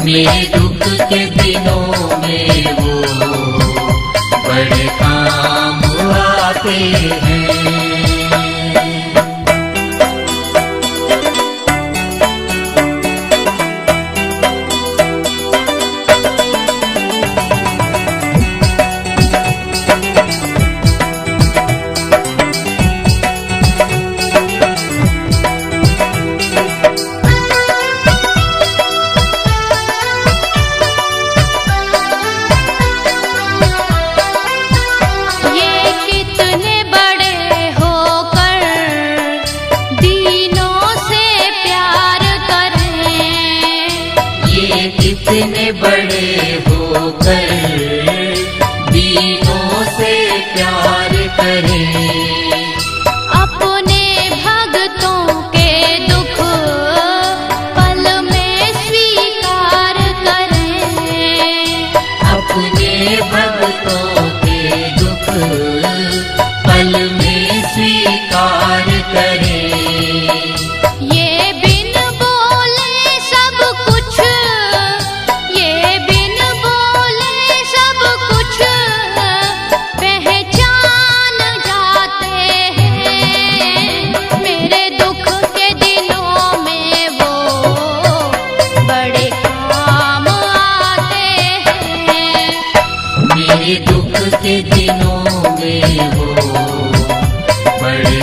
मेरे दुख के दिनों में वो बड़े काम आते हैं। कितने बड़े होकर दीनों से प्यार करें, अपने भक्तों के दुख पल में स्वीकार करें, अपने भक्तों के दुख पल में स्वीकार करें। मेरे दुख के दिनों में वो बड़े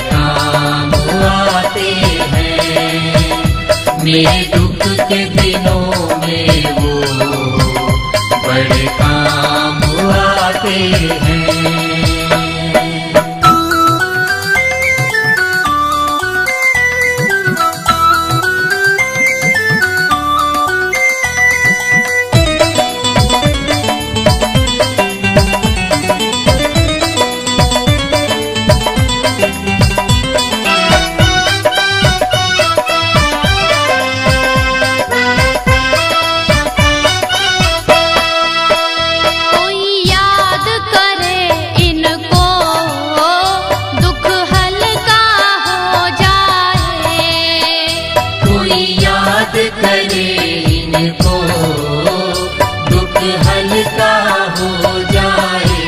काम आते हैं। मेरे दुख के दिनों में वो बड़े काम आते हैं। करे इनको दुख हल्का हो जाए,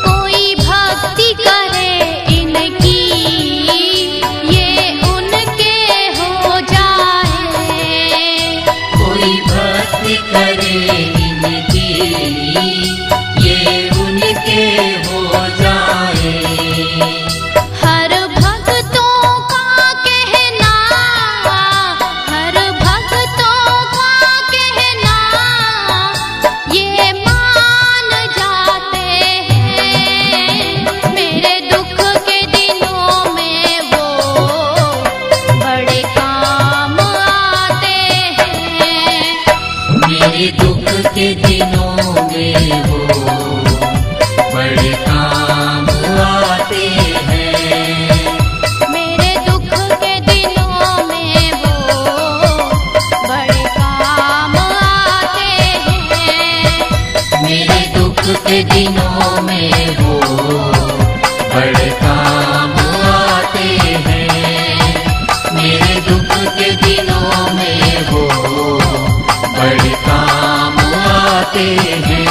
कोई भक्ति करे इनकी ये उनके हो जाए, कोई भक्ति करे इनकी ये उनके हो जाए। मेरे दुख के दिनों में वो बड़े काम आते हैं। मेरे दुख के दिनों में वो बड़े काम आते हैं। मेरे दुख के दिनों में वो बड़े काम आते हैं। मेरे दुख के दिनों में वो बड़े काम आते हैं।